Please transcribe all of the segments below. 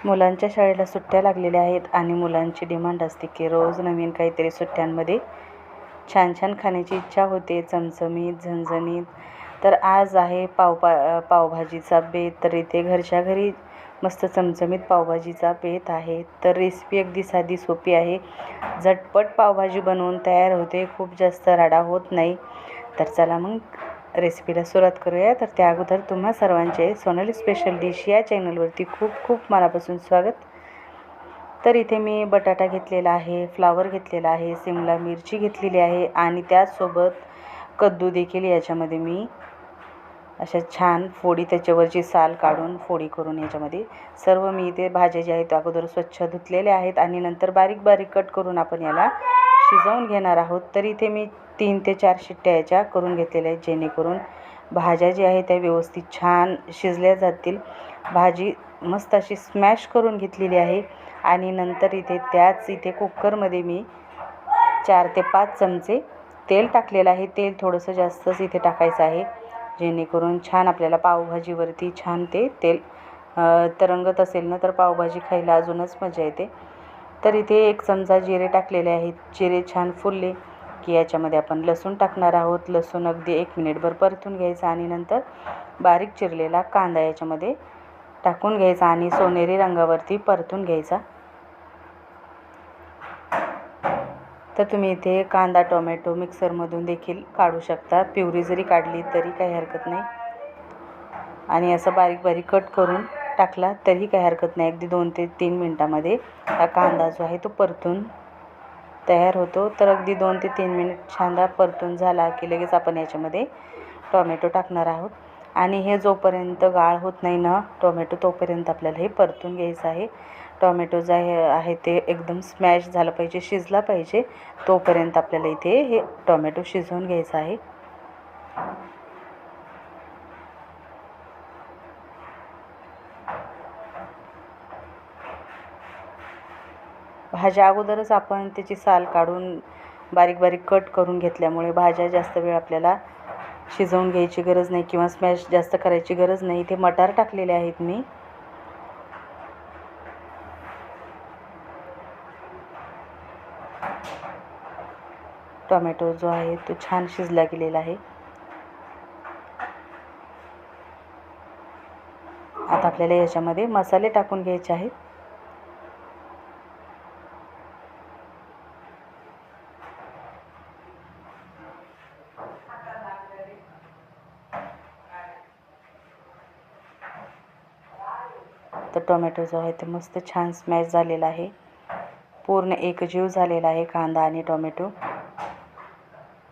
मुलांच्या शाळेला सुट्ट्या लागलेल्या आहेत आणि मुलांची डिमांड असते की रोज नवीन काहीतरी सुट्ट्यांमध्ये छान छान खाण्याची इच्छा होते, चमचमीत, झणझणीत. तर आज आहे पावभाजीचा बेत. तर इथे घरच्या घरी मस्त चमचमीत पावभाजीचा बेत आहे. तर रेसिपी अगदी साधी सोपी आहे. झटपट पावभाजी बनवून तयार होते, खूप जास्त राडा होत नाही. तर चला मग रेसिपीला सुरुवात करूया. तर त्या अगोदर तुम्हा सर्वांचे सोनाली स्पेशल डिश या चॅनलवरती खूप खूप मनापासून स्वागत. तर इथे मी बटाटा घेतलेला आहे, फ्लावर घेतलेला आहे, शिमला मिरची घेतलेली आहे आणि त्याचसोबत कद्दू देखील याच्यामध्ये मी अशा छान फोडी, त्याच्यावरची साल काढून फोडी करून याच्यामध्ये सर्व मी इथे भाज्या ज्या आहेत अगोदर स्वच्छ धुतलेल्या आहेत आणि नंतर बारीक बारीक कट करून आपण याला शिजवून घेणार आहोत. तर इथे मी 3 ते 4 शिट्ट्या याच्या करून घेतलेल्या आहेत, जेणेकरून भाज्या ज्या आहेत त्या व्यवस्थित छान शिजल्या जातील. भाजी मस्त अशी स्मॅश करून घेतलेली आहे आणि नंतर इथे कुकरमध्ये मी 4 ते 5 चमचे तेल टाकलेलं आहे. तेल थोडंसं जास्तच इथे टाकायचं आहे, जेणेकरून छान आपल्याला पावभाजीवरती छान ते तेल तरंगत असेल ना तर पावभाजी खायला अजूनच मजा येते. तर इथे 1 चमचा जिरे टाकलेले आहेत. जिरे छान फुलले की याच्यामध्ये आपण लसूण टाकणार आहोत. लसूण अगदी 1 मिनिटभर परतून घ्यायचा आणि नंतर बारीक चिरलेला कांदा याच्यामध्ये टाकून घ्यायचा आणि सोनेरी रंगावरती परतून घ्यायचा. तर तुम्ही इथे कांदा टोमॅटो मिक्सरमधून देखील काढू शकता, प्युरी जरी काढली तरी काही हरकत नाही आणि असं बारीक बारीक कट करून टाकला तरी काही हरकत नाही. अगदी 2 ते 3 मिनटामध्ये हा कांदा जो आहे तो परतून तयार होतो. तर अगदी 2 ते 3 मिनिट छान परतून झाला की लगेच आपण याच्यामध्ये टोमॅटो टाकणार आहोत आणि हे जोपर्यंत गाळ होत नाही ना टोमॅटो तोपर्यंत आपल्याला हे परतून घ्यायचं आहे. टोमॅटो जे आहे ते एकदम स्मॅश झालं पाहिजे, शिजला पाहिजे, तोपर्यंत आपल्याला इथे हे टोमॅटो शिजवून घ्यायचं आहे. भाज्या अगोदरच आपण त्याची साल काढून बारीक बारीक कट करून घेतल्यामुळे भाज्या जास्त वेळ आपल्याला शिजवून घ्यायची गरज नाही किंवा स्मॅश जास्त करायची गरज नाही. इथे मटार टाकलेले आहेत मी. टोमॅटो जो आहे तो छान शिजला गेलेला आहे. आता आपल्याला याच्यामध्ये मसाले टाकून घ्यायचे आहेत. तर टोमॅटो जो आहे ते मस्त छान स्मॅश झालेला आहे, पूर्ण एकजीव झालेला आहे कांदा आणि टोमॅटो.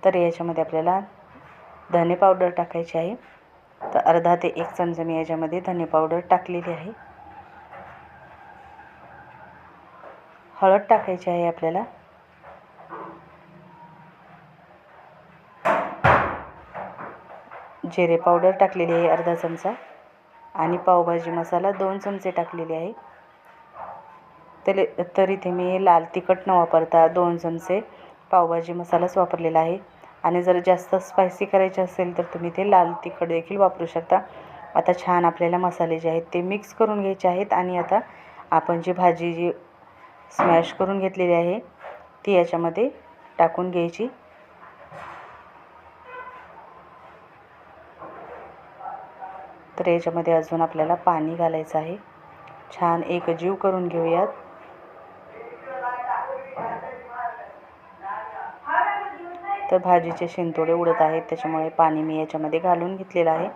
तर याच्यामध्ये आपल्याला धने पावडर टाकायची आहे. तर अर्धा ते 1 चमचा मी याच्यामध्ये धने पावडर टाकलेली आहे. हळद टाकायची आहे आपल्याला. जिरे पावडर टाकलेली आहे अर्धा चमचा आणि पावभाजी मसाला 2 चमचे टाकलेले आहे. तर इथे मी लाल तिखट न वापरता 2 चमचे पावभाजी मसालाच वापरलेला आहे आणि जर जास्त स्पायसी करायचे असेल तर तुम्ही ते लाल तिखट देखील वापरू शकता. आता छान आपल्याला मसाले जे आहेत ते मिक्स करून घ्यायचे आहेत आणि आता आपण जी भाजी स्मॅश करून घेतलेली आहे ती याच्यामध्ये टाकून घ्यायची. तर याच्यामध्ये अजून आपल्याला पाणी घालायचं आहे. छान एकजीव करून घेऊयात. तर भाजीचे शिंतोडे उडत आहेत त्याच्यामुळे पाणी मी याच्यामध्ये घालून घेतलेलं आहे.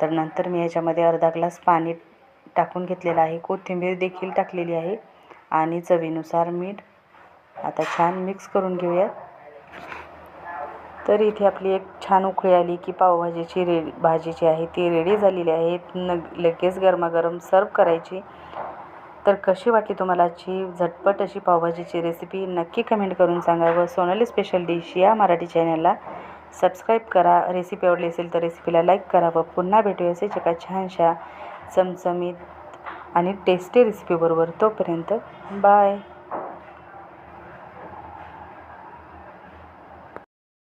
तर नंतर मी याच्यामध्ये अर्धा ग्लास पाणी टाकून घेतलेलं आहे. कोथिंबीर देखील टाकलेली आहे आणि चवीनुसार मीठ. आता छान मिक्स करून घेऊयात. तर इथे आपली एक छान उकळी आली की पावभाजीची भाजी जी आहे ती रेडी झालेली आहे. लगेच गरमागरम सर्व करायची. तर कशी वाटली तुम्हाला आजची झटपट अशी पावभाजीची रेसिपी नक्की कमेंट करून सांगा व सोनाली स्पेशल डिश या मराठी चॅनलला सबस्क्राईब करा. रेसिपी आवडली असेल तर रेसिपीला लाईक करा व पुन्हा भेटूया असेच एका छानशा चमचमीत आणि टेस्टी रेसिपीबरोबर. तोपर्यंत बाय.